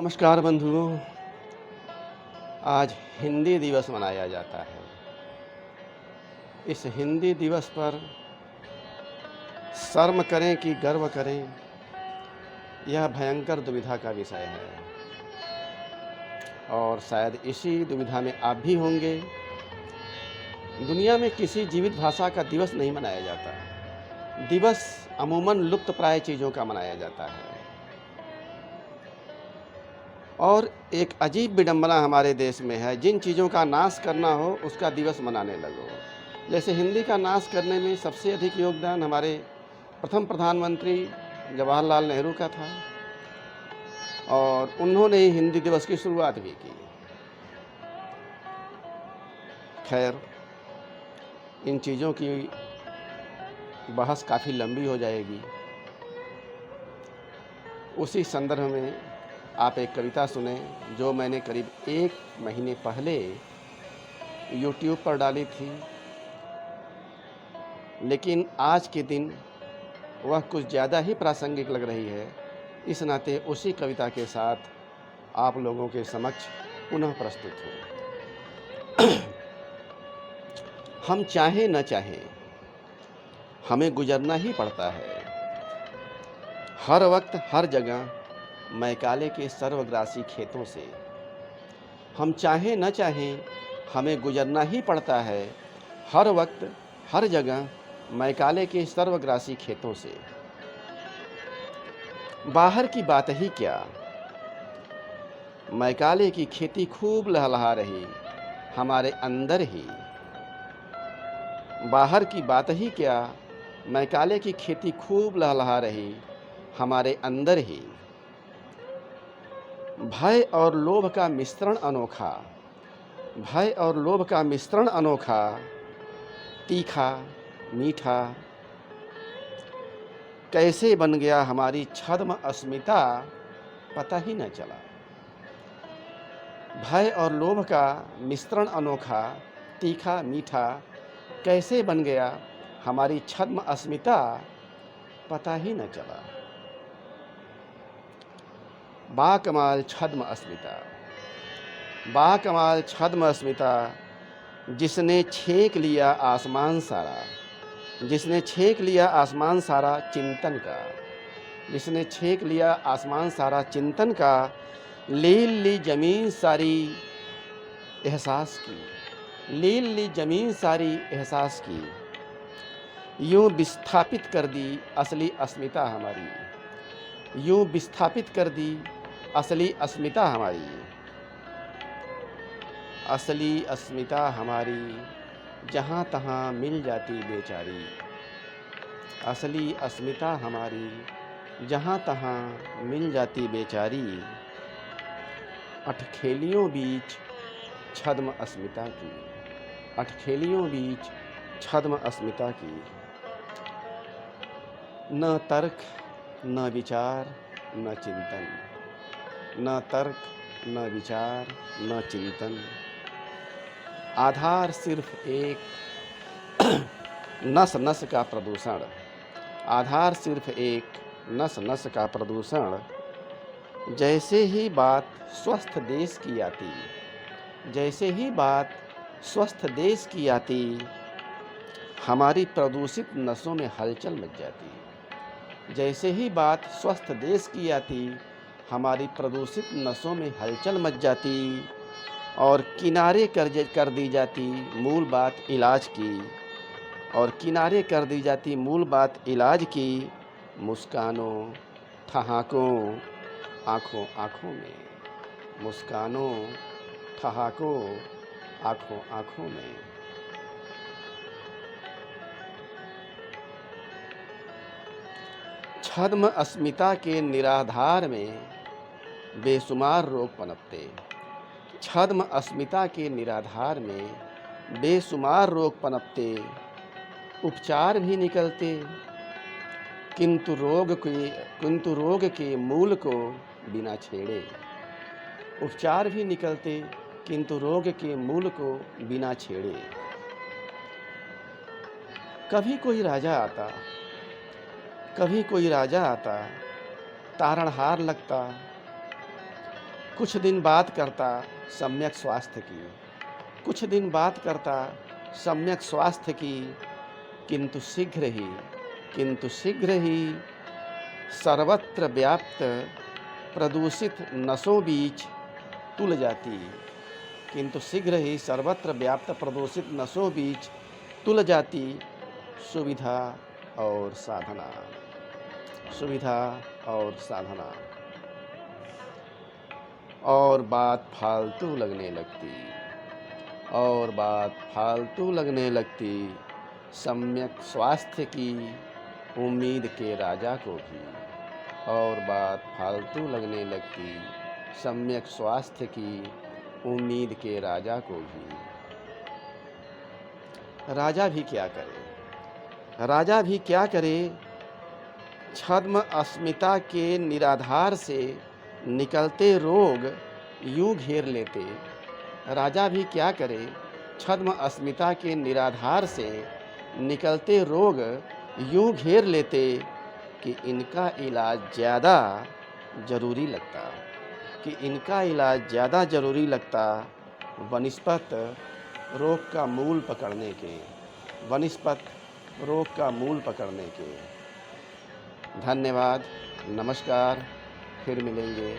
नमस्कार बंधुओं। आज हिंदी दिवस मनाया जाता है। इस हिंदी दिवस पर शर्म करें कि गर्व करें, यह भयंकर दुविधा का विषय है और शायद इसी दुविधा में आप भी होंगे। दुनिया में किसी जीवित भाषा का दिवस नहीं मनाया जाता। दिवस अमूमन लुप्तप्राय चीज़ों का मनाया जाता है और एक अजीब विडंबना हमारे देश में है, जिन चीज़ों का नाश करना हो उसका दिवस मनाने लगो। जैसे हिंदी का नाश करने में सबसे अधिक योगदान हमारे प्रथम प्रधानमंत्री जवाहरलाल नेहरू का था और उन्होंने ही हिंदी दिवस की शुरुआत भी की। खैर, इन चीज़ों की बहस काफ़ी लंबी हो जाएगी। उसी संदर्भ में आप एक कविता सुने जो मैंने करीब 1 महीने पहले यूट्यूब पर डाली थी, लेकिन आज के दिन वह कुछ ज़्यादा ही प्रासंगिक लग रही है। इस नाते उसी कविता के साथ आप लोगों के समक्ष पुनः प्रस्तुत हूँ। हम चाहें न चाहें, हमें गुजरना ही पड़ता है। हर वक्त हर जगह मैकाले के सर्वग्रासी खेतों से। हम चाहें न चाहें, हमें गुजरना ही पड़ता है। हर वक्त हर जगह मैकाले के सर्वग्रासी खेतों से। बाहर की बात ही क्या, मैकाले की खेती खूब लहलहा रही हमारे अंदर ही। बाहर की बात ही क्या, मैकाले की खेती खूब लहलहा रही हमारे अंदर ही। भय और लोभ का मिश्रण अनोखा, भय और लोभ का मिश्रण अनोखा, तीखा मीठा कैसे बन गया हमारी छद्म अस्मिता, पता ही न चला। भय और लोभ का मिश्रण अनोखा, तीखा मीठा कैसे बन गया हमारी छद्म अस्मिता, पता ही न चला। बाकमाल छद्म अस्मिता, बाकमाल छद्म अस्मिता, जिसने छेक लिया आसमान सारा, जिसने छेक लिया आसमान सारा चिंतन का, जिसने छेक लिया आसमान सारा चिंतन का, लील ली जमीन सारी एहसास की, लील ली जमीन सारी एहसास की, यूं विस्थापित कर दी असली अस्मिता हमारी, यूं विस्थापित कर दी असली अस्मिता हमारी। असली अस्मिता हमारी जहाँ तहाँ मिल जाती बेचारी, असली अस्मिता हमारी जहाँ तहाँ मिल जाती बेचारी। अठखेलियों बीच छद्म अस्मिता की, अठखेलियों बीच छद्म अस्मिता की। न तर्क न विचार न चिंतन, न तर्क न विचार न चिंतन, आधार सिर्फ एक नस नस का प्रदूषण, आधार सिर्फ एक नस नस का प्रदूषण। जैसे ही बात स्वस्थ देश की आती, जैसे ही बात स्वस्थ देश की आती, हमारी प्रदूषित नसों में हलचल मच जाती। जैसे ही बात स्वस्थ देश की आती, हमारी प्रदूषित नसों में हलचल मच जाती और किनारे कर दी जाती मूल बात इलाज की, और किनारे कर दी जाती मूल बात इलाज की। मुस्कानों ठहाकों आँखों आँखों में, मुस्कानों ठहाकों आँखों आँखों में। छद्म अस्मिता के निराधार में बेशुमार रोग पनपते, छद्म अस्मिता के निराधार में बेशुमार रोग पनपते। उपचार भी निकलते, किंतु रोग के मूल को बिना छेड़े। उपचार भी निकलते, किंतु रोग के मूल को बिना छेड़े। कभी कोई राजा आता, कभी कोई राजा आता, तारणहार लगता, कुछ दिन बात करता सम्यक स्वास्थ्य की, कुछ दिन बात करता सम्यक स्वास्थ्य की, किंतु शीघ्र ही सर्वत्र व्याप्त प्रदूषित नसों बीच तुल जाती, किंतु शीघ्र ही सर्वत्र व्याप्त प्रदूषित नसों बीच तुल जाती सुविधा और साधना, सुविधा और साधना। और बात फालतू लगने लगती, और बात फालतू लगने लगती सम्यक स्वास्थ्य की उम्मीद के राजा को भी, और बात फालतू लगने लगती सम्यक स्वास्थ्य की उम्मीद के राजा को भी। राजा भी क्या करे, राजा भी क्या करे, छद्म अस्मिता के निराधार से निकलते रोग यूं घेर लेते। राजा भी क्या करे, छद्म अस्मिता के निराधार से निकलते रोग यूं घेर लेते कि इनका इलाज ज़्यादा ज़रूरी लगता, कि इनका इलाज ज़्यादा ज़रूरी लगता वनिस्पत रोग का मूल पकड़ने के, वनिस्पत रोग का मूल पकड़ने के। धन्यवाद, नमस्कार, फिर मिलेंगे।